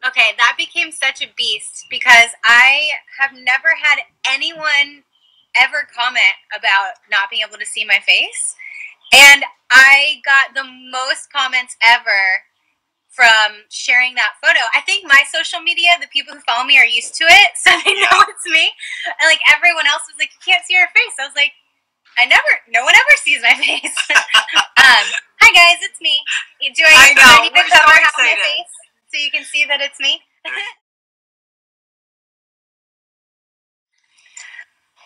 Okay, that became such a beast because I have never had anyone ever comment about not being able to see my face. And I got the most comments ever from sharing that photo. I think my social media, the people who follow me are used to it, so they know it's me. And like everyone else was like, "You can't see her face." I was like, no one ever sees my face. Hi guys, it's me. I Do I know, need to we're so cover half my excited. face so you can see that it's me?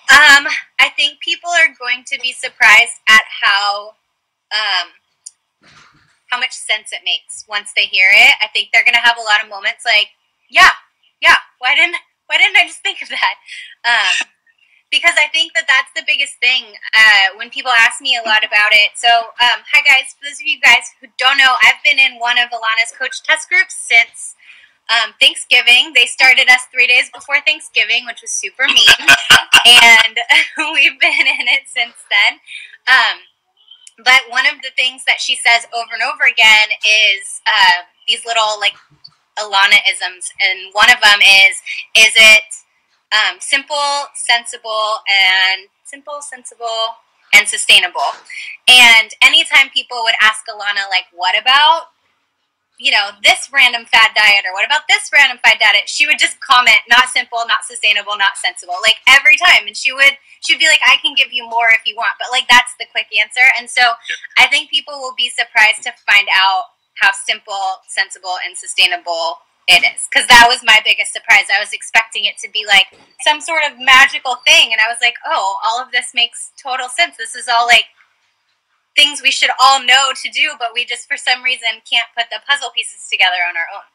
I think people are going to be surprised at how much sense it makes once they hear it. I think they're gonna have a lot of moments like, yeah, why didn't I just think of that? Because I think that that's the biggest thing when people ask me a lot about it. So, hi guys, for those of you guys who don't know, I've been in one of Alana's coach test groups since Thanksgiving. They started us 3 days before Thanksgiving, which was super mean, and we've been in it since then. But one of the things that she says over and over again is these little like Alana isms, and one of them is it simple, sensible, and sustainable. And anytime people would ask Alana, like, what about, this random fad diet, or what about this random fad diet, she would just comment, not simple, not sustainable, not sensible, like every time. And she'd be like, I can give you more if you want, but like that's the quick answer. And so I think people will be surprised to find out how simple, sensible, and sustainable it is, because that was my biggest surprise. I was expecting it to be like some sort of magical thing, and I was like, oh, all of this makes total sense. This is all like things we should all know to do, but we just for some reason can't put the puzzle pieces together on our own.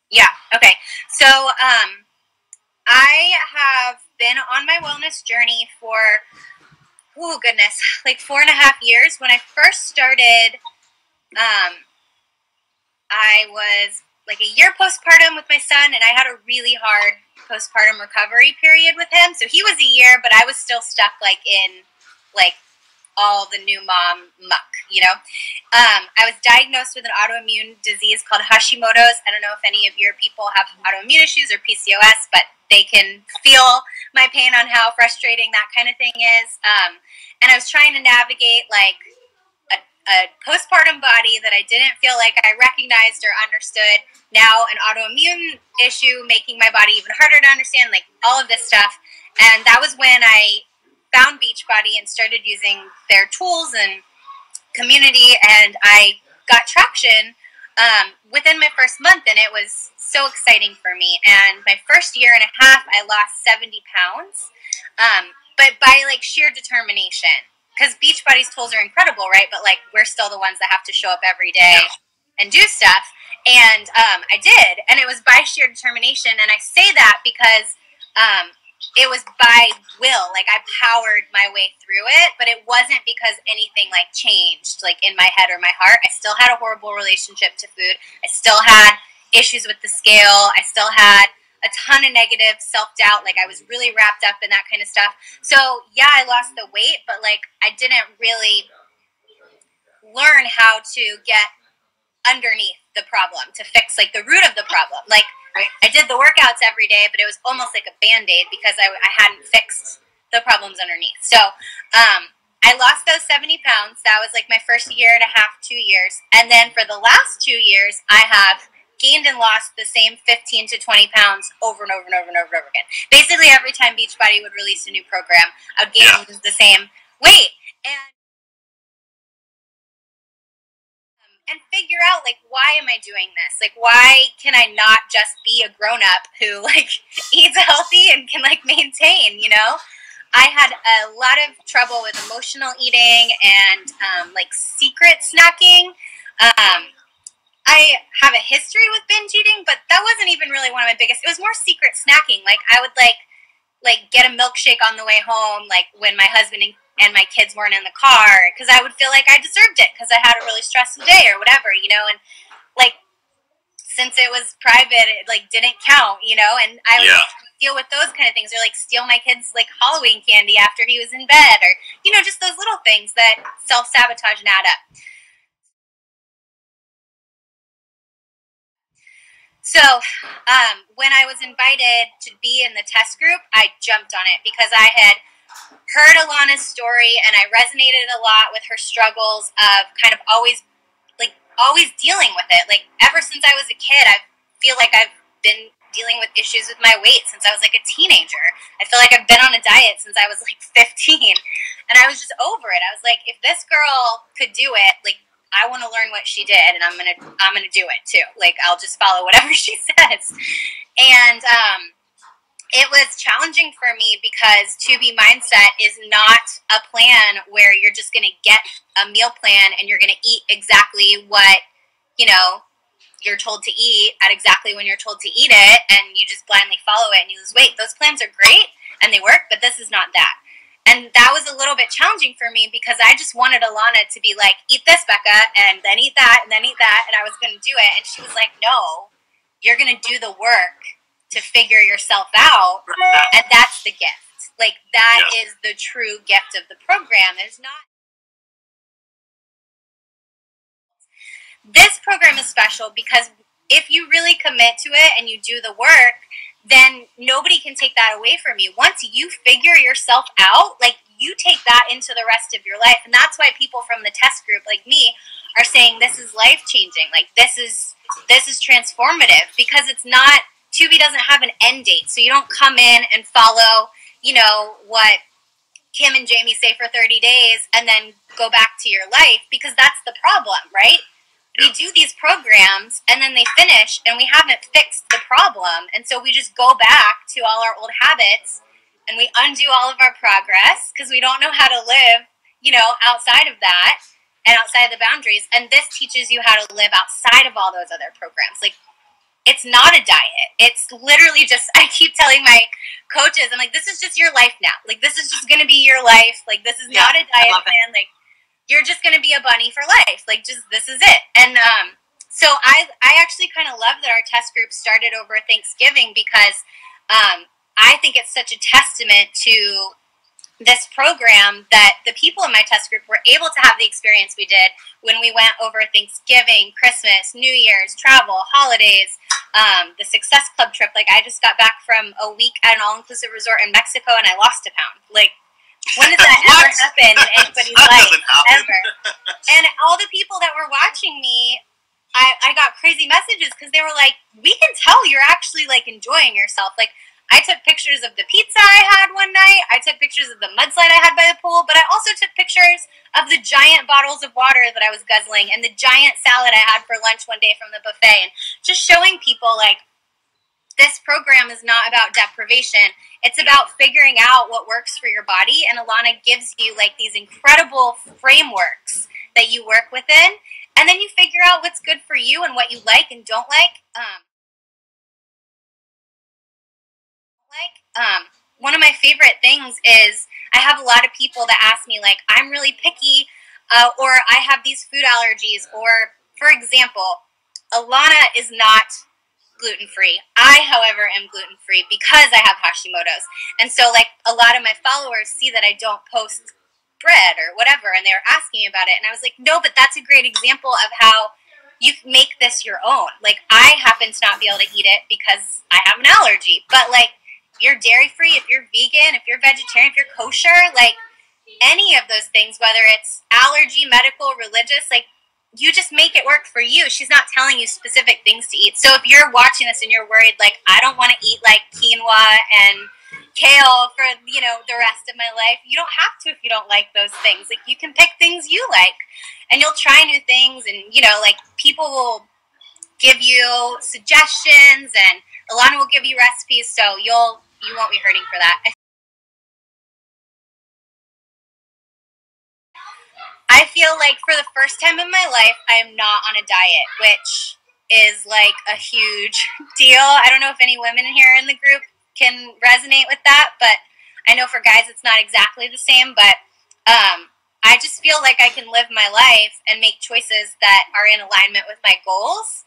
Yeah, okay. So I have been on my wellness journey for, oh goodness, like 4.5 years. When I first started, um, I was like a year postpartum with my son, and I had a really hard postpartum recovery period with him. So he was a year, but I was still stuck like in like all the new mom muck, I was diagnosed with an autoimmune disease called Hashimoto's. I don't know if any of your people have autoimmune issues or PCOS, but they can feel my pain on how frustrating that kind of thing is. And I was trying to navigate like a postpartum body that I didn't feel like I recognized or understood. Now an autoimmune issue making my body even harder to understand, like all of this stuff. And that was when I found Beachbody and started using their tools and community, and I got traction within my first month, and it was so exciting for me. And my first year and a half, I lost 70 pounds, but by like sheer determination. Because Beachbody's tools are incredible, right? But like we're still the ones that have to show up every day and do stuff. And I did, and it was by sheer determination. And I say that because it was by will. Like I powered my way through it, but it wasn't because anything like changed like in my head or my heart. I still had a horrible relationship to food. I still had issues with the scale. I still had a ton of negative self-doubt. Like I was really wrapped up in that kind of stuff. So yeah, I lost the weight, but like I didn't really learn how to get underneath the problem to fix like the root of the problem. Like I did the workouts every day, but it was almost like a band-aid because I hadn't fixed the problems underneath. So I lost those 70 pounds. That was like my first year and a half, 2 years. And then for the last 2 years, I have gained and lost the same 15 to 20 pounds over and over and over and over and over again. Basically every time Beachbody would release a new program, I would gain the same weight. And figure out like, why am I doing this? Like, why can I not just be a grown up who like eats healthy and can like maintain? I had a lot of trouble with emotional eating and like secret snacking. I have a history with binge eating, but that wasn't even really one of my biggest. It was more secret snacking. Like I would like get a milkshake on the way home, like when my husband and my kids weren't in the car, because I would feel like I deserved it because I had a really stressful day or whatever. And like since it was private, it like didn't count. And I would deal with those kind of things, or like steal my kids like Halloween candy after he was in bed, or just those little things that self sabotage and add up. So when I was invited to be in the test group, I jumped on it because I had heard Alana's story and I resonated a lot with her struggles of kind of always dealing with it. Like ever since I was a kid, I feel like I've been dealing with issues with my weight since I was like a teenager. I feel like I've been on a diet since I was like 15, and I was just over it. I was like, if this girl could do it, like I want to learn what she did, and I'm gonna do it too. Like I'll just follow whatever she says. And it was challenging for me because 2B Mindset is not a plan where you're just going to get a meal plan and you're going to eat exactly what, you're told to eat at exactly when you're told to eat it, and you just blindly follow it and you lose weight. Those plans are great and they work, but this is not that. And that was a little bit challenging for me because I just wanted Alana to be like, eat this, Becca, and then eat that, and then eat that, and I was going to do it. And she was like, no, you're going to do the work to figure yourself out, and that's the gift. Like, that is the true gift of the program. There's not... This program is special because if you really commit to it and you do the work, then nobody can take that away from you. Once you figure yourself out, like, you take that into the rest of your life. And that's why people from the test group, like me, are saying this is life-changing. Like, this is transformative because it's not... 2B doesn't have an end date, so you don't come in and follow, what Kim and Jamie say for 30 days and then go back to your life, because that's the problem, right? We do these programs and then they finish and we haven't fixed the problem, and so we just go back to all our old habits and we undo all of our progress because we don't know how to live, outside of that and outside of the boundaries. And this teaches you how to live outside of all those other programs. Like, it's not a diet. It's literally just, I keep telling my coaches, I'm like, this is just your life now. Like, this is just going to be your life. Like, this is not a diet plan. Like, you're just going to be a bunny for life. Like, just, this is it. And so I actually kind of love that our test group started over Thanksgiving because I think it's such a testament to this program that the people in my test group were able to have the experience we did when we went over Thanksgiving, Christmas, New Year's, travel, holidays, the Success Club trip. Like, I just got back from a week at an all-inclusive resort in Mexico and I lost a pound. Like, when does that ever happen in anybody's life? Ever. And all the people that were watching me, I got crazy messages because they were like, we can tell you're actually, like, enjoying yourself. Like, I took pictures of the pizza I had one night. I took pictures of the mudslide I had by the pool. But I also took pictures of the giant bottles of water that I was guzzling and the giant salad I had for lunch one day from the buffet. And just showing people, like, this program is not about deprivation. It's about figuring out what works for your body. And Alana gives you, like, these incredible frameworks that you work within. And then you figure out what's good for you and what you like and don't like. One of my favorite things is I have a lot of people that ask me, like, I'm really picky, or I have these food allergies, or, for example, Alana is not gluten-free. I, however, am gluten-free because I have Hashimoto's. And so, like, a lot of my followers see that I don't post bread or whatever, and they were asking me about it. And I was like, no, but that's a great example of how you make this your own. Like, I happen to not be able to eat it because I have an allergy. But, like, you're dairy-free, if you're vegan, if you're vegetarian, if you're kosher, like, any of those things, whether it's allergy, medical, religious, like, you just make it work for you. She's not telling you specific things to eat. So if you're watching this and you're worried, like, I don't want to eat, like, quinoa and kale for, the rest of my life, you don't have to if you don't like those things. Like, you can pick things you like, and you'll try new things, and, like, people will give you suggestions, and Alana will give you recipes, so you won't be hurting for that. I feel like for the first time in my life, I am not on a diet, which is like a huge deal. I don't know if any women here in the group can resonate with that, but I know for guys it's not exactly the same. But I just feel like I can live my life and make choices that are in alignment with my goals.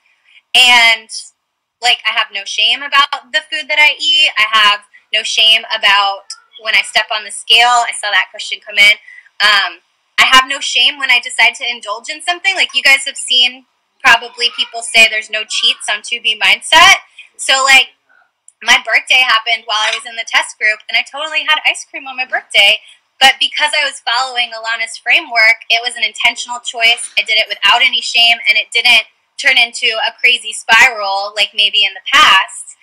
And, like, I have no shame about the food that I eat. I have no shame about when I step on the scale. I saw that question come in. I have no shame when I decide to indulge in something. Like, you guys have seen probably people say there's no cheats on 2B Mindset. So, like, my birthday happened while I was in the test group, and I totally had ice cream on my birthday. But because I was following Alana's framework, it was an intentional choice. I did it without any shame, and it didn't turn into a crazy spiral like maybe in the past,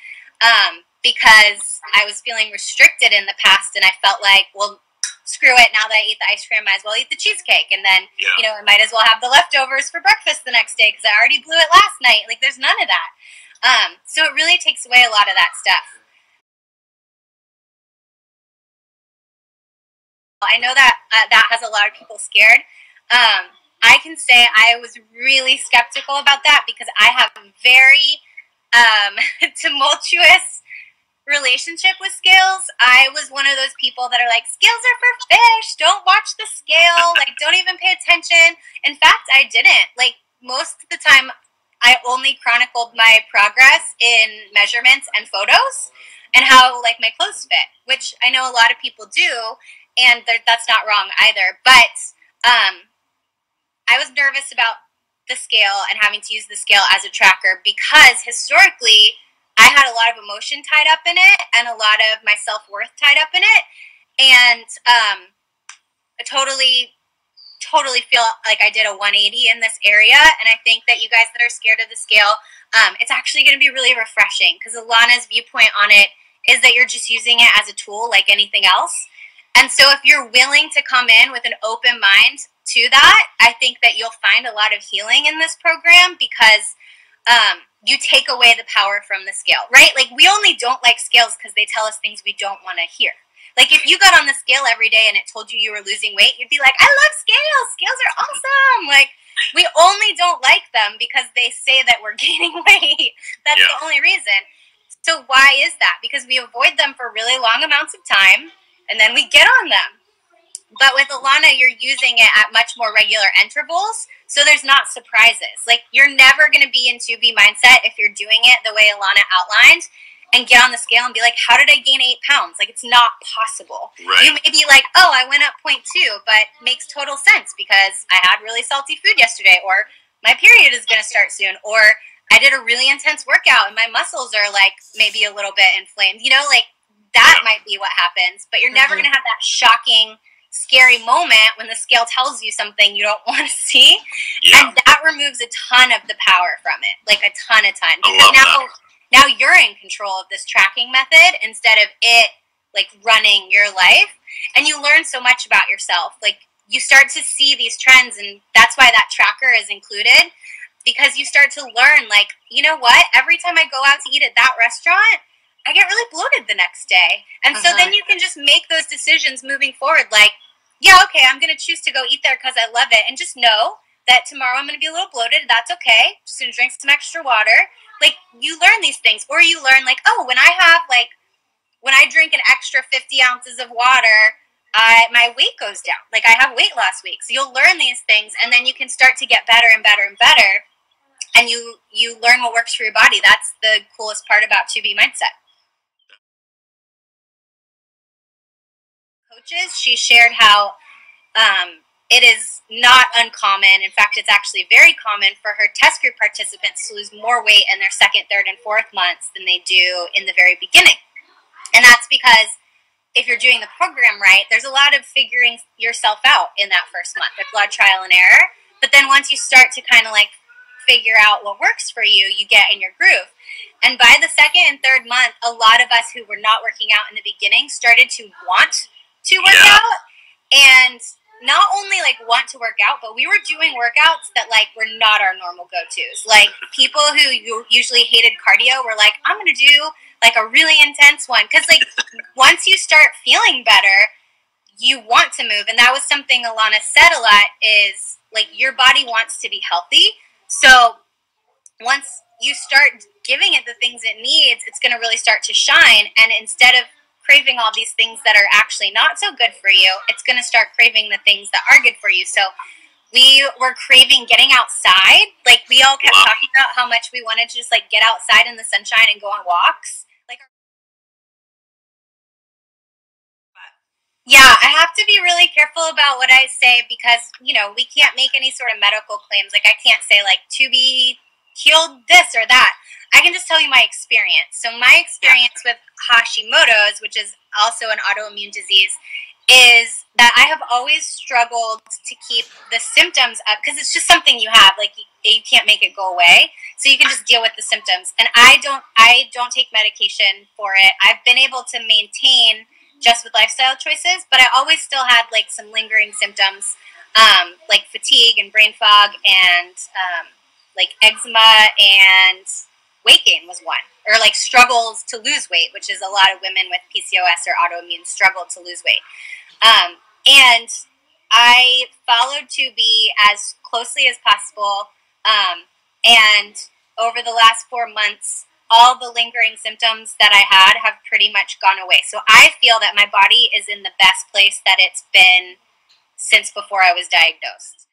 because I was feeling restricted in the past, and I felt like, well, screw it. Now that I ate the ice cream, I might as well eat the cheesecake, and then I might as well have the leftovers for breakfast the next day because I already blew it last night. Like, there's none of that. So it really takes away a lot of that stuff. I know that that has a lot of people scared. I can say I was really skeptical about that because I have a very tumultuous relationship with scales. I was one of those people that are like, scales are for fish. Don't watch the scale. Like, don't even pay attention. In fact, I didn't. Like, most of the time, I only chronicled my progress in measurements and photos and how, like, my clothes fit, which I know a lot of people do, and that's not wrong either. But I was nervous about the scale and having to use the scale as a tracker because historically I had a lot of emotion tied up in it and a lot of my self-worth tied up in it. And I totally feel like I did a 180 in this area. And I think that you guys that are scared of the scale, it's actually going to be really refreshing because Alana's viewpoint on it is that you're just using it as a tool like anything else. And so if you're willing to come in with an open mind to that, I think that you'll find a lot of healing in this program because you take away the power from the scale, right? Like, we only don't like scales because they tell us things we don't want to hear. Like, if you got on the scale every day and it told you you were losing weight, you'd be like, I love scales. Scales are awesome. Like, we only don't like them because they say that we're gaining weight. That's the only reason. So why is that? Because we avoid them for really long amounts of time, and then we get on them. But with Alana, you're using it at much more regular intervals, so there's not surprises. Like, you're never going to be in 2B Mindset if you're doing it the way Alana outlined and get on the scale and be like, how did I gain 8 pounds? Like, it's not possible. Right. You may be like, oh, I went up 0.2, but makes total sense because I had really salty food yesterday, or my period is going to start soon, or I did a really intense workout and my muscles are, like, maybe a little bit inflamed. You know, like, that might be what happens, but you're never going to have that shocking, scary moment when the scale tells you something you don't want to see, and that removes a ton of the power from it, like a ton. Because now you're in control of this tracking method instead of it, like, running your life, and you learn so much about yourself. Like, you start to see these trends, and that's why that tracker is included, because you start to learn, like, you know what, every time I go out to eat at that restaurant, I get really bloated the next day. And so then you can just make those decisions moving forward. Like, yeah, okay, I'm going to choose to go eat there because I love it. And just know that tomorrow I'm going to be a little bloated. That's okay. Just going to drink some extra water. Like, you learn these things. Or you learn, like, oh, when I drink an extra 50 ounces of water, my weight goes down. Like, I have weight loss week. So you'll learn these things, and then you can start to get better and better and better. And you learn what works for your body. That's the coolest part about 2B Mindset. Coaches, she shared how it is not uncommon. In fact, it's actually very common for her test group participants to lose more weight in their second, third, and fourth months than they do in the very beginning. And that's because if you're doing the program right, there's a lot of figuring yourself out in that first month. There's a lot of trial and error. But then once you start to kind of, like, figure out what works for you, you get in your groove. And by the second and third month, a lot of us who were not working out in the beginning started to want to work out, and not only, like, want to work out, but we were doing workouts that, like, were not our normal go-tos. Like, people who usually hated cardio were like, I'm going to do, like, a really intense one. Because, like, once you start feeling better, you want to move. And that was something Alana said a lot is, like, your body wants to be healthy. So once you start giving it the things it needs, it's going to really start to shine. And instead of craving all these things that are actually not so good for you, it's going to start craving the things that are good for you. So we were craving getting outside. Like, we all kept talking about how much we wanted to just, like, get outside in the sunshine and go on walks. Like, Yeah, I have to be really careful about what I say because, we can't make any sort of medical claims. Like, I can't say, like, to be healed this or that. I can just tell you my experience. So, my experience with Hashimoto's, which is also an autoimmune disease, is that I have always struggled to keep the symptoms up because it's just something you have. Like, you can't make it go away. So, you can just deal with the symptoms. And I don't take medication for it. I've been able to maintain just with lifestyle choices, but I always still had like some lingering symptoms, like fatigue and brain fog and like eczema and weight gain was one, or like struggles to lose weight, which is a lot of women with PCOS or autoimmune struggle to lose weight. And I followed to be as closely as possible. And over the last 4 months, all the lingering symptoms that I had have pretty much gone away. So I feel that my body is in the best place that it's been since before I was diagnosed.